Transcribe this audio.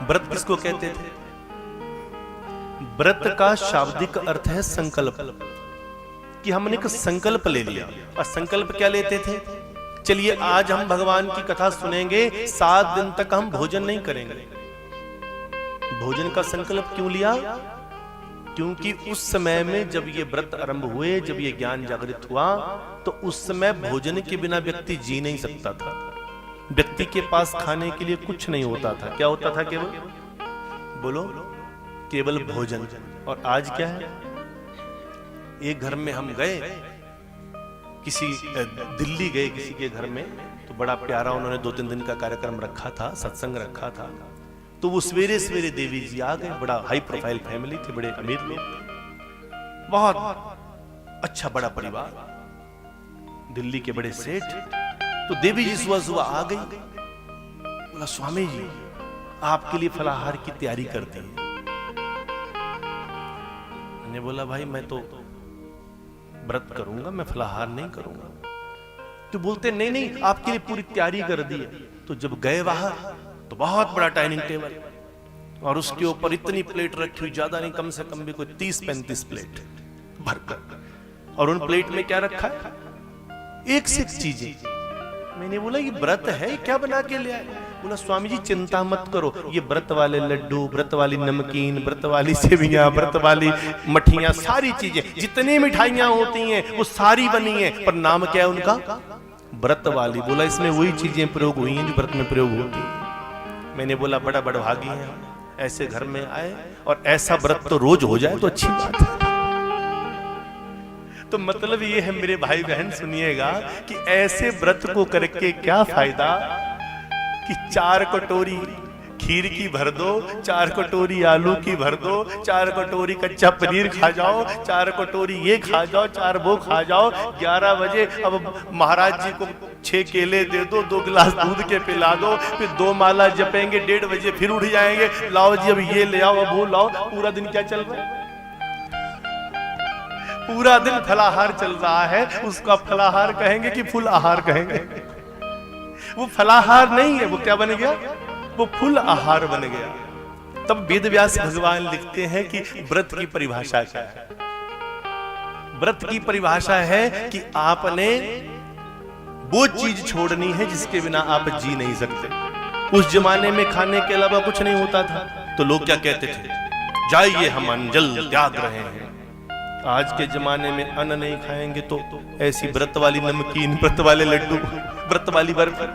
व्रत किसको कहते थे? व्रत का शाब्दिक अर्थ है संकल्प, कि हमने एक संकल्प ले लिया। और संकल्प क्या लेते थे? चलिए आज हम भगवान की कथा सुनेंगे, 7 दिन तक हम भोजन नहीं करेंगे। भोजन का संकल्प क्यों लिया? क्योंकि उस समय में जब ये व्रत आरंभ हुए, जब ये ज्ञान जागृत हुआ, तो उस समय भोजन के बिना व्यक्ति जी नहीं सकता था। व्यक्ति के पास खाने के लिए कुछ नहीं होता था। क्या होता था? केवल बोलो, केवल भोजन। और आज क्या है? एक घर में हम गए, किसी दिल्ली गए किसी के घर में, तो बड़ा प्यारा उन्होंने 2-3 दिन का कार्यक्रम रखा था, सत्संग रखा था। तो वो सवेरे सवेरे देवी जी आ गए। बड़ा हाई प्रोफाइल फैमिली थी, बड़े अमीर लोग, बहुत अच्छा बड़ा परिवार, दिल्ली के बड़े सेठ। तो देवी जी सुबह सुबह आ गई। बोला, स्वामी जी आपके लिए फलाहार की तैयारी कर दी। मैंने बोला, भाई मैं तो व्रत करूंगा, मैं फलाहार नहीं करूंगा। तो बोलते, नहीं नहीं आपके लिए पूरी तैयारी कर दी। तो जब गए बाहर तो बहुत बड़ा डाइनिंग टेबल, और उसके ऊपर इतनी प्लेट रखी हुई, ज्यादा नहीं, कम से कम भी कोई 30-35 प्लेट भरकर। और उन प्लेट में क्या रखा है? एक से एक चीजें। मैंने बोला, ये व्रत है, क्या बना के ले आए? बोला, स्वामी जी चिंता मत करो, ये व्रत वाले लड्डू, व्रत वाली नमकीन, व्रत वाली सेवियां, व्रत वाली मठियां, सारी चीजें जितनी मिठाइयां होती हैं वो सारी बनी है, पर नाम क्या है उनका? व्रत वाली। बोला, इसमें वही चीजें प्रयोग हुई हैं जो व्रत में प्रयोग होती है। मैंने बोला, बड़ा बड़भागी है, ऐसे घर में आए, और ऐसा व्रत तो रोज हो जाए तो अच्छी बात है। तो मतलब ये है मेरे भाई बहन, सुनिएगा कि ऐसे व्रत को करके क्या फायदा कि 4 कटोरी खीर की भर दो, 4 कटोरी आलू की भर दो, 4 कटोरी कच्चा पनीर खा जाओ, 4 कटोरी ये खा जाओ, 4 वो खा जाओ। 11 बजे अब महाराज जी को 6 केले दे दो, 2 गिलास दूध के पिला दो, फिर 2 माला जपेंगे, 1:30 बजे फिर उठ जाएंगे, लाओ जी अब ये ले आओ, अब वो लाओ। पूरा दिन क्या चल रहा है? पूरा दिन फलाहार चल रहा है। उसका फलाहार कहेंगे कि फुल आहार कहेंगे? वो फलाहार नहीं है, वो क्या बन गया? वो फुल आहार बन गया। तब वेद व्यास भगवान लिखते हैं कि व्रत की परिभाषा क्या है? व्रत की परिभाषा है कि आपने वो चीज छोड़नी है जिसके बिना आप जी नहीं सकते। उस जमाने में खाने के अलावा कुछ नहीं होता था, तो लोग क्या कहते थे? जाइए हम अंजल त्याग रहे हैं। आज के जमाने में अन्न नहीं खाएंगे तो ऐसी व्रत वाली नमकीन, व्रत वाले लड्डू, व्रत वाली बर्फी,